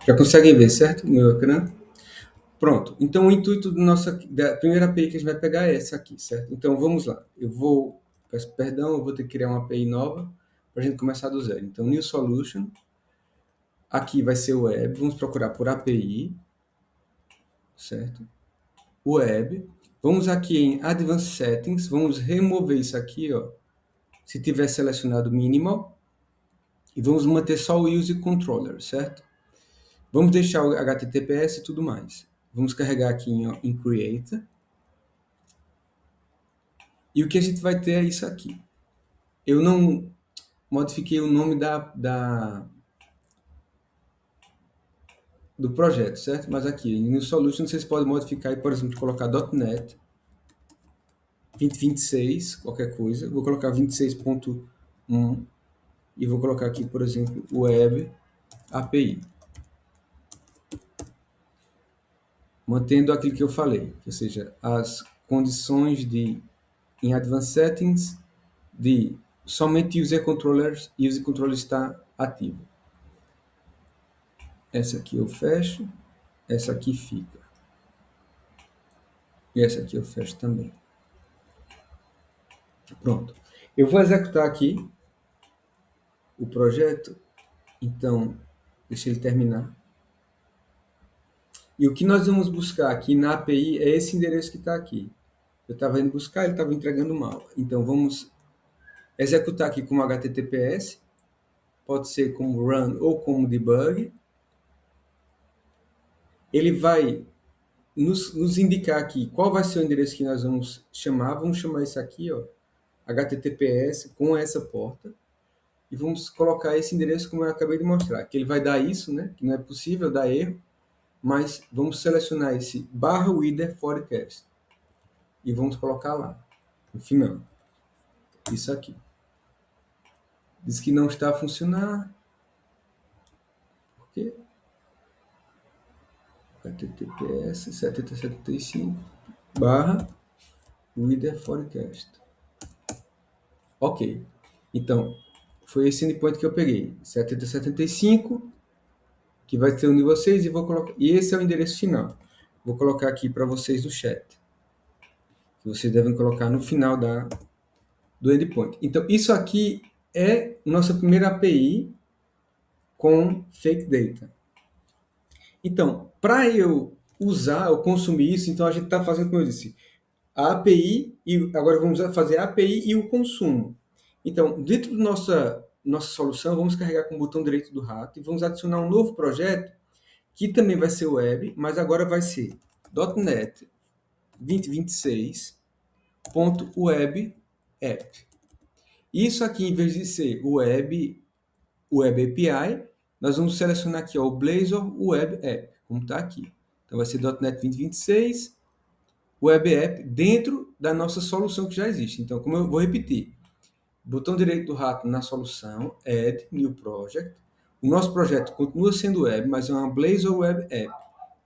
Já conseguem ver, certo? O meu ecrã. Pronto. Então, o intuito da primeira API que a gente vai pegar é essa aqui, certo? Então, vamos lá. Peço perdão, eu vou ter que criar uma API nova para a gente começar do zero. Então, New Solution. Aqui vai ser o web. Vamos procurar por API, certo? Web. Vamos aqui em Advanced Settings. Vamos remover isso aqui, ó. Se tiver selecionado Minimal. E vamos manter só o Use Controller, certo? Vamos deixar o HTTPS e tudo mais. Vamos carregar aqui em Create. E o que a gente vai ter é isso aqui. Eu não modifiquei o nome do projeto, certo? Mas aqui, no Solution, vocês podem modificar e, por exemplo, colocar .NET 2026, qualquer coisa. Vou colocar 26.1 e vou colocar aqui, por exemplo, Web API. Mantendo aquilo que eu falei, ou seja, as condições em Advanced Settings de somente Use Controller está ativo. Essa aqui eu fecho, essa aqui fica. E essa aqui eu fecho também. Pronto. Eu vou executar aqui o projeto, então deixa ele terminar. E o que nós vamos buscar aqui na API é esse endereço que está aqui. Eu estava indo buscar, ele estava entregando mal. Então vamos executar aqui como HTTPS, pode ser como run ou como debug. Ele vai nos indicar aqui qual vai ser o endereço que nós vamos chamar. Vamos chamar isso aqui, ó, HTTPS com essa porta. E vamos colocar esse endereço como eu acabei de mostrar, que ele vai dar isso, né? Que não é possível dar erro, mas vamos selecionar esse /wither forecast e vamos colocar lá, no final. Isso aqui. Diz que não está a funcionar. Por quê? HTTPS 7075 /wither forecast. Ok. Então, foi esse endpoint que eu peguei. 7075, que vai ter um de vocês, e vou colocar. E esse é o endereço final. Vou colocar aqui para vocês no chat. Que vocês devem colocar no final do endpoint. Então, isso aqui é nossa primeira API com fake data. Então, para eu usar ou consumir isso, então a gente está fazendo, como eu disse, a API, e agora vamos fazer a API e o consumo. Então, dentro da nossa solução, vamos carregar com o botão direito do rato e vamos adicionar um novo projeto, que também vai ser web, mas agora vai ser .NET 2026.web app. Isso aqui, em vez de ser web API, nós vamos selecionar aqui ó, o Blazor Web App, como está aqui. Então, vai ser .NET 2026 Web App dentro da nossa solução que já existe. Então, como eu vou repetir, botão direito do rato na solução, Add New Project. O nosso projeto continua sendo web, mas é uma Blazor Web App.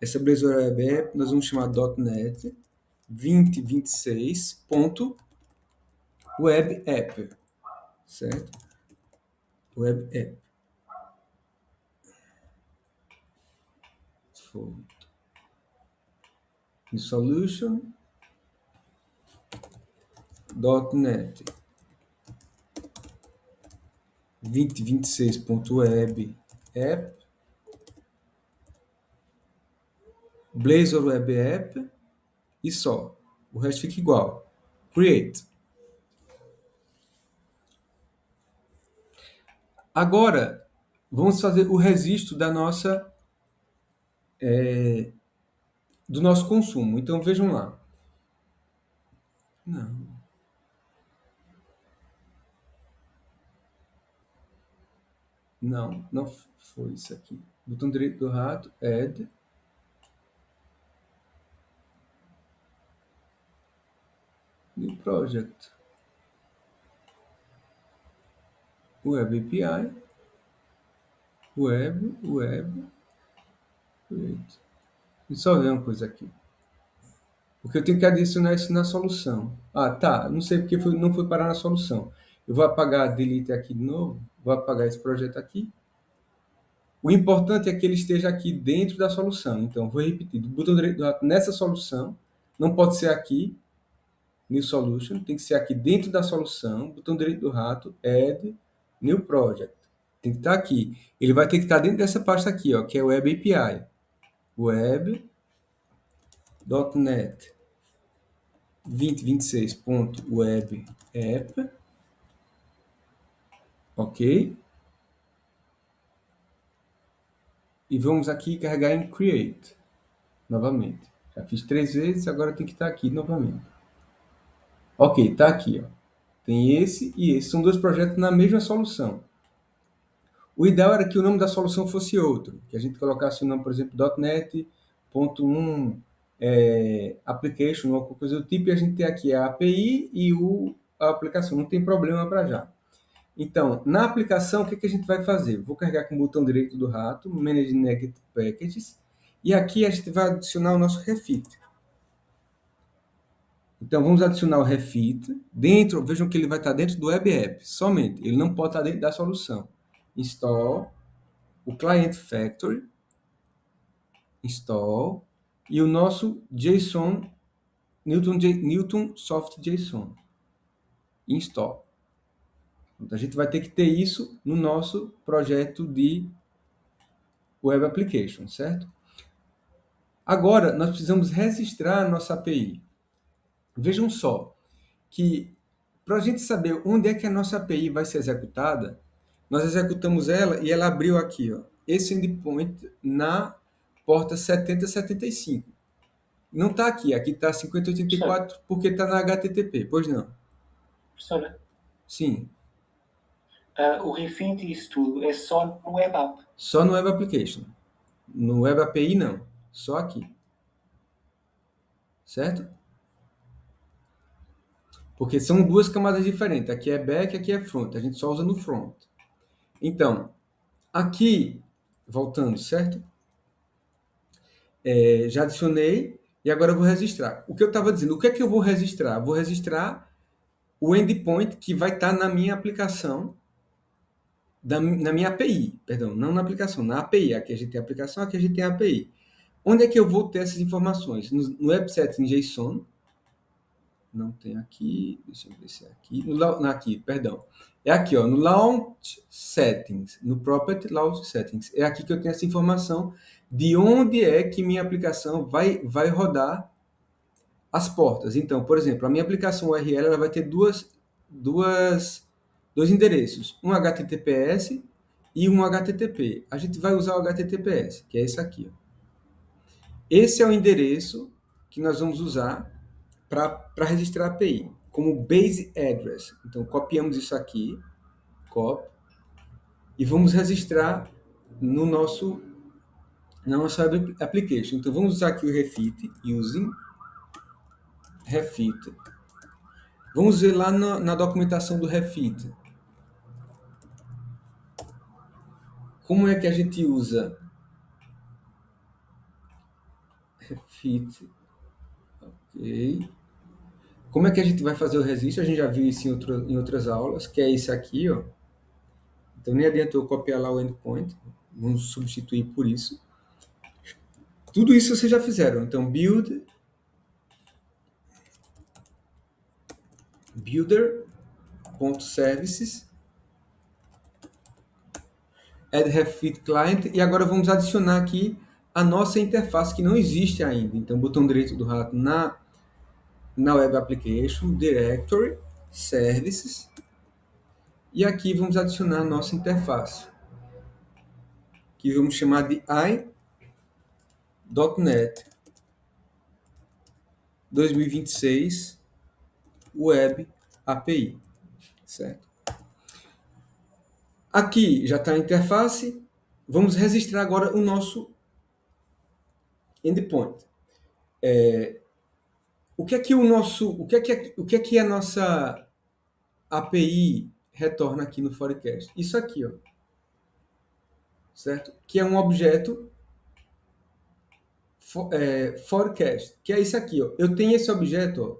Essa Blazor Web App nós vamos chamar .NET 2026.web app, certo? Web app. Solution .NET 2026.web app, Blazor Web App e só. O resto fica igual. Create. Agora, vamos fazer o registro da nossa do nosso consumo. Então, vejam lá. Não. Não foi isso aqui. Botão direito do rato, Add. New Project. Web API. Web. Create. E só ver uma coisa aqui. Porque eu tenho que adicionar isso na solução. Ah, tá. Não sei porque não foi parar na solução. Eu vou apagar delete aqui de novo. Vou apagar esse projeto aqui. O importante é que ele esteja aqui dentro da solução. Então, vou repetir. O botão direito do rato nessa solução. Não pode ser aqui, New Solution. Tem que ser aqui dentro da solução. Botão direito do rato, Add, New Project. Tem que estar aqui. Ele vai ter que estar dentro dessa pasta aqui, ó, que é Web API. Web.NET 2026.web app. Ok? E vamos aqui carregar em Create. Novamente. Já fiz 3 vezes, agora tem que estar aqui novamente. Ok, está aqui. Ó. Tem esse e esse. São dois projetos na mesma solução. O ideal era que o nome da solução fosse outro. Que a gente colocasse o nome, por exemplo, .NET.1 application ou qualquer coisa do tipo. E a gente tem aqui a API e a aplicação. Não tem problema para já. Então, na aplicação, o que, que a gente vai fazer? Vou carregar com o botão direito do rato, Manage Negative Packages, e aqui a gente vai adicionar o nosso refit. Então, vamos adicionar o refit dentro, vejam que ele vai estar dentro do Web App, somente, ele não pode estar dentro da solução. Install, o Client Factory, install, e o nosso JSON, Newton Soft JSON, install. A gente vai ter que ter isso no nosso projeto de Web Application, certo? Agora, nós precisamos registrar a nossa API. Vejam só, que para a gente saber onde é que a nossa API vai ser executada, nós executamos ela e ela abriu aqui, ó, esse endpoint na porta 7075. Não está aqui, aqui está 5084 porque está na HTTP, pois não? Professora, Sim, o refit e isso tudo é só no web app. só no Web Application. No Web API não, só aqui. Certo? Porque são duas camadas diferentes. Aqui é back, aqui é front. A gente só usa no front. Então, aqui, voltando, certo? Já adicionei e agora eu vou registrar. O que eu estava dizendo, o que é que eu vou registrar? Vou registrar o endpoint que vai estar na minha aplicação, na minha API, perdão, não na aplicação, na API. Aqui a gente tem a aplicação, aqui a gente tem a API. Onde é que eu vou ter essas informações? No webset em JSON, não tem aqui, deixa eu ver se é aqui, aqui, perdão. É aqui, ó, no Launch Settings, no Property Launch Settings. É aqui que eu tenho essa informação de onde é que minha aplicação vai rodar as portas. Então, por exemplo, a minha aplicação URL ela vai ter dois endereços, um HTTPS e um HTTP. A gente vai usar o HTTPS, que é esse aqui. Ó. Esse é o endereço que nós vamos usar para registrar a API, como base address. Então, copiamos isso aqui, copy, e vamos registrar na nossa web application. Então, vamos usar aqui o refit, using refit. Vamos ver lá na documentação do refit. Como é que a gente usa refit? Ok. Como é que a gente vai fazer o registro? A gente já viu isso em outras aulas, que é esse aqui, ó. Então, nem adianta eu copiar lá o endpoint. Vamos substituir por isso. Tudo isso vocês já fizeram. Então, builder.services, add refit client, e agora vamos adicionar aqui a nossa interface que não existe ainda. Então, botão direito do rato na Web Application, Directory, Services, e aqui vamos adicionar a nossa interface, que vamos chamar de i.NET 2026 Web API, certo? Aqui já está a interface. Vamos registrar agora o nosso endpoint. O que é que a nossa API retorna aqui no forecast? Isso aqui, ó. Certo? Que é um objeto forecast, que é isso aqui, ó. Eu tenho esse objeto, ó,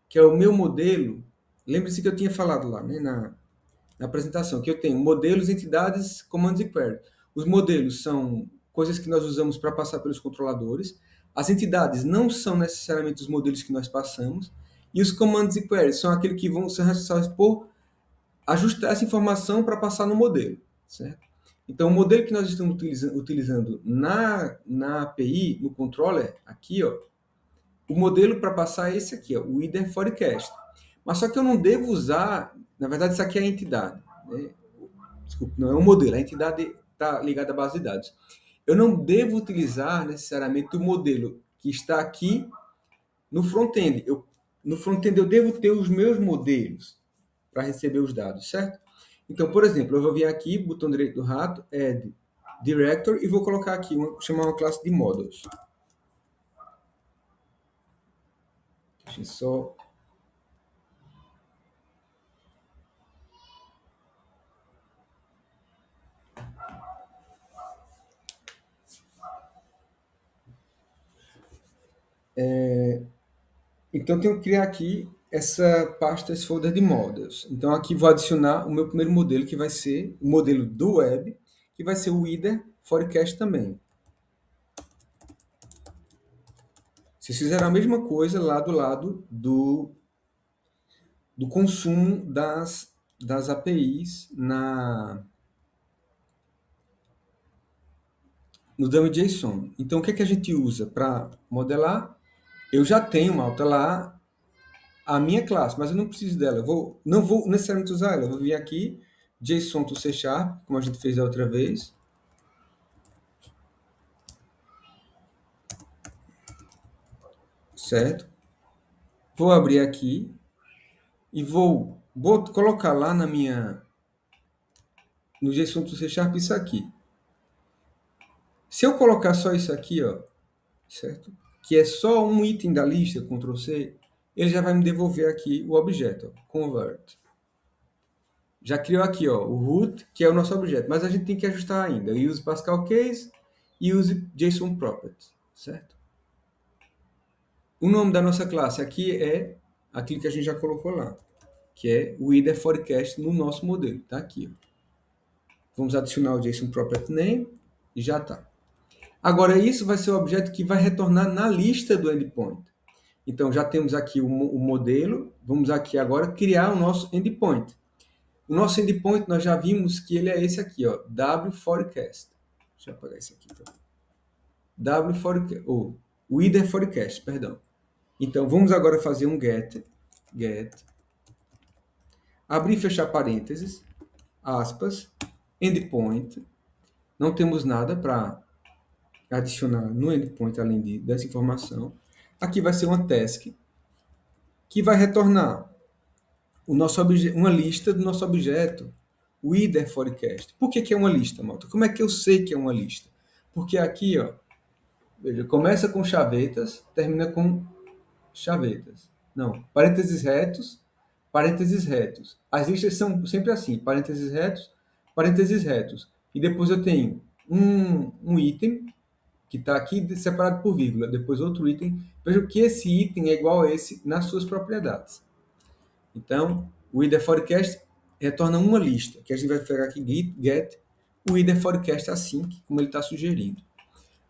que é o meu modelo. Lembre-se que eu tinha falado lá, né, na apresentação, que eu tenho modelos, entidades, comandos e queries. Os modelos são coisas que nós usamos para passar pelos controladores. As entidades não são necessariamente os modelos que nós passamos. E os comandos e queries são aqueles que vão ser responsáveis por ajustar essa informação para passar no modelo, certo? Então, o modelo que nós estamos utilizando na API, no controller, aqui, ó, o modelo para passar é esse aqui, ó, o IDER Forecast. Mas só que eu não devo usar, na verdade, isso aqui é a entidade, né? Desculpa, não é um modelo, a entidade está ligada à base de dados. Eu não devo utilizar necessariamente o modelo que está aqui no front-end. No front-end eu devo ter os meus modelos para receber os dados, certo? Então, por exemplo, eu vou vir aqui, botão direito do rato, Add Director, e vou colocar aqui, chamar uma classe de Models. Deixa eu só... Então, eu tenho que criar aqui essa pasta, esse folder de models. Então, aqui vou adicionar o meu primeiro modelo, que vai ser o modelo do web, que vai ser o IDER Forecast também. Vocês fizeram a mesma coisa lá do lado do consumo das APIs no dummy.json. Então, o que é que a gente usa para modelar? Eu já tenho, malta, lá a minha classe, mas eu não preciso dela. Não vou necessariamente usar ela. Eu vou vir aqui, JSON to C#, como a gente fez da outra vez. Certo? Vou abrir aqui e vou colocar lá no JSON to C# isso aqui. Se eu colocar só isso aqui, ó, certo? Que é só um item da lista, Ctrl C, ele já vai me devolver aqui o objeto, ó, convert. Já criou aqui, ó, o root, que é o nosso objeto, mas a gente tem que ajustar ainda. Use Pascal Case e use JSON Properties, certo? O nome da nossa classe aqui é aquilo que a gente já colocou lá, que é o IDER Forecast no nosso modelo, tá aqui, ó. Vamos adicionar o JSON Property Name e já tá. Agora, isso vai ser o objeto que vai retornar na lista do endpoint. Então, já temos aqui o modelo. Vamos aqui agora criar o nosso endpoint. O nosso endpoint, nós já vimos que ele é esse aqui, ó, wForecast. Deixa eu apagar isso aqui. wForecast, ou o IDER Forecast, perdão. Então, vamos agora fazer um get, abrir e fechar parênteses, aspas, endpoint. Não temos nada para adicionar no endpoint além dessa informação. Aqui vai ser uma task que vai retornar uma lista do nosso objeto, o IDER Forecast. Por que é uma lista, malta? Como é que eu sei que é uma lista? Porque aqui, ó, veja, começa com chavetas, termina com chavetas. Não, parênteses retos, parênteses retos. As listas são sempre assim, parênteses retos. E depois eu tenho um item que está aqui separado por vírgula, depois outro item. Veja que esse item é igual a esse nas suas propriedades. Então, o IDER Forecast retorna uma lista, que a gente vai pegar aqui, get, o IDER Forecast assim, como ele está sugerindo.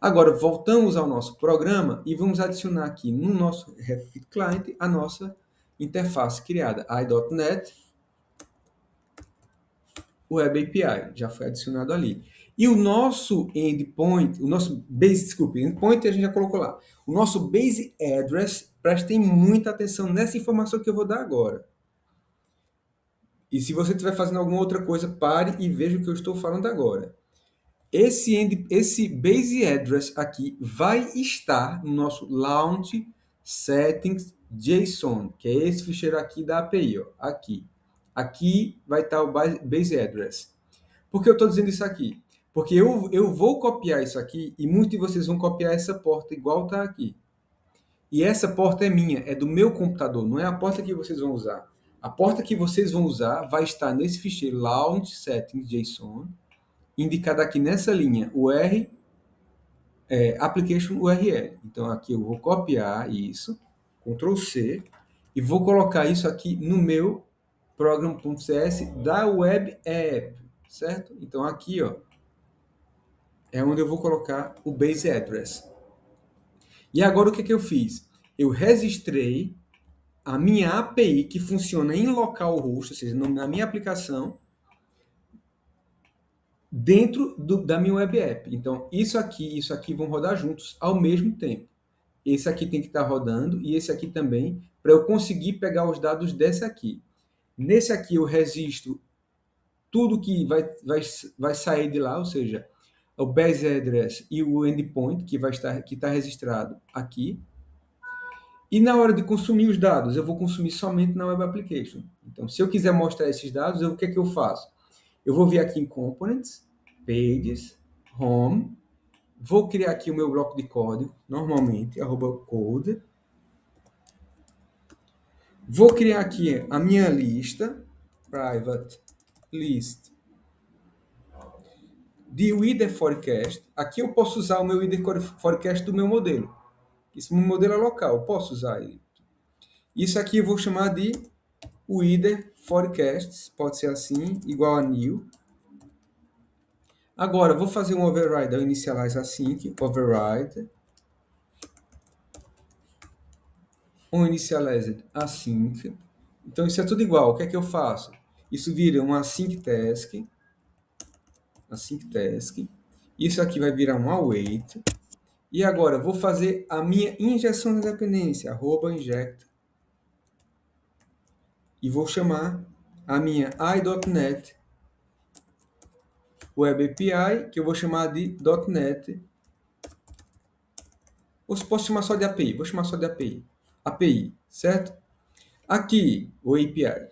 Agora, voltamos ao nosso programa e vamos adicionar aqui no nosso Refit Client a nossa interface criada, i.NET Web API, já foi adicionado ali. E o nosso endpoint, endpoint a gente já colocou lá. O nosso base address, prestem muita atenção nessa informação que eu vou dar agora. E se você estiver fazendo alguma outra coisa, pare e veja o que eu estou falando agora. Esse base address aqui vai estar no nosso launch settings JSON, que é esse ficheiro aqui da API, ó, aqui. Aqui vai estar o base address. Por que eu estou dizendo isso aqui? Porque eu vou copiar isso aqui e muitos de vocês vão copiar essa porta igual está aqui. E essa porta é minha, é do meu computador, não é a porta que vocês vão usar. A porta que vocês vão usar vai estar nesse ficheiro launch settings JSON, indicado aqui nessa linha o application URL. Então aqui eu vou copiar isso, Ctrl C, e vou colocar isso aqui no meu program.cs da web app, certo? Então aqui, ó, é onde eu vou colocar o base address. E agora o que eu fiz? Eu registrei a minha API que funciona em localhost, ou seja, na minha aplicação, dentro da minha web app. Então, isso aqui e isso aqui vão rodar juntos ao mesmo tempo. Esse aqui tem que estar rodando e esse aqui também, para eu conseguir pegar os dados desse aqui. Nesse aqui eu registro tudo que vai sair de lá, ou seja, o base address e o endpoint que está registrado aqui. E na hora de consumir os dados, eu vou consumir somente na Web Application. Então, se eu quiser mostrar esses dados, o que é que eu faço? Eu vou vir aqui em Components, Pages, Home, vou criar aqui o meu bloco de código, normalmente, @code. Vou criar aqui a minha lista, private list, de Weather Forecast. Aqui eu posso usar o meu Weather Forecast do meu modelo. Esse meu modelo é local, eu posso usar ele. Isso aqui eu vou chamar de Weather Forecasts, pode ser assim, igual a new. Agora, vou fazer um override ao initialize async, override, um initialized async. Então, isso é tudo igual. O que é que eu faço? Isso vira um async task. Isso aqui vai virar um await. E agora, vou fazer a minha injeção de dependência, @inject. E vou chamar a minha i.NET Web API, que eu vou chamar de .NET. Ou se posso chamar só de API? Vou chamar só de API. API, certo? Aqui, o API.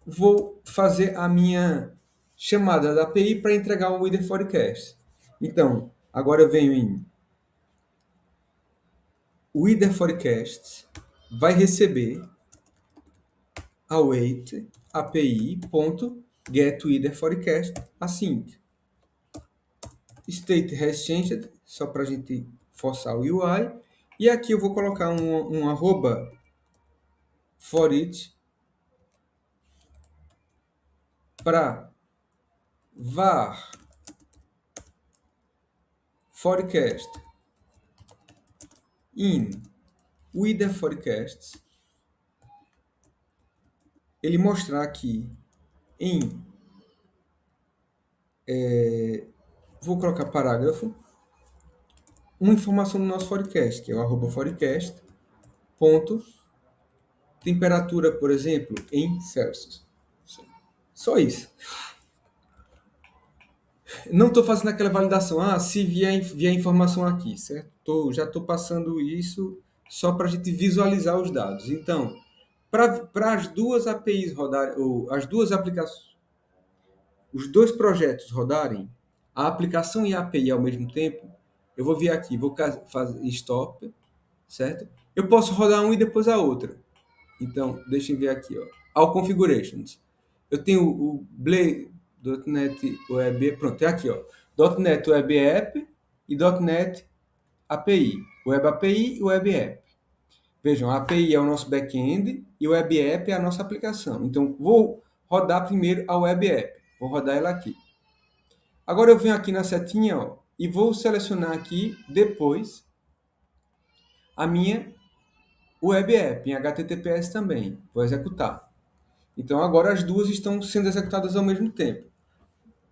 Vou fazer a minha chamada da API para entregar o Weather Forecast. Então, agora eu venho em Weather Forecast, vai receber await api.getWeatherForecast async. State has changed, só para a gente forçar o UI. E aqui eu vou colocar um arroba for it para var forecast in Weather Forecasts. Ele mostrar aqui em vou colocar parágrafo uma informação do nosso forecast, que é o arroba forecast ponto temperatura, por exemplo, em Celsius. Só isso. Não estou fazendo aquela validação, se vier informação aqui, certo? Já estou passando isso só para a gente visualizar os dados. Então, para as duas APIs rodarem, ou as duas aplicações, os dois projetos rodarem, a aplicação e a API ao mesmo tempo, eu vou vir aqui, vou fazer stop, certo? Eu posso rodar um e depois a outra. Então, deixa eu ver aqui, ó. All configurations. Eu tenho o .NET Web, pronto, é aqui, ó. .NET Web App e .NET API. Web API e Web App. Vejam, a API é o nosso back-end e o Web App é a nossa aplicação. Então, vou rodar primeiro a Web App. Vou rodar ela aqui. Agora eu venho aqui na setinha, ó, e vou selecionar aqui depois a minha Web App em HTTPS também. Vou executar. Então agora as duas estão sendo executadas ao mesmo tempo,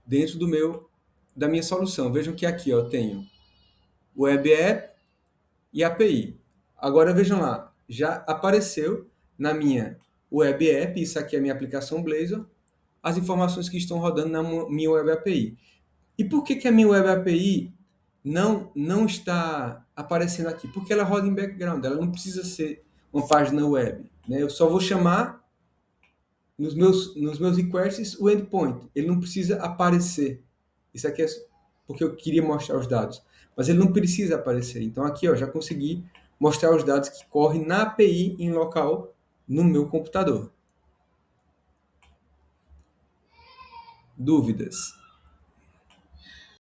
dentro da minha solução. Vejam que aqui eu tenho Web App e API. Agora vejam lá, já apareceu na minha Web App, isso aqui é a minha aplicação Blazor, as informações que estão rodando na minha Web API. E por que a minha Web API não está aparecendo aqui? Porque ela roda em background, ela não precisa ser uma página web. Né? Eu só vou chamar nos meus requests o endpoint. Ele não precisa aparecer. Isso aqui é porque eu queria mostrar os dados. Mas ele não precisa aparecer. Então aqui ó, já consegui mostrar os dados que correm na API em local no meu computador. Dúvidas?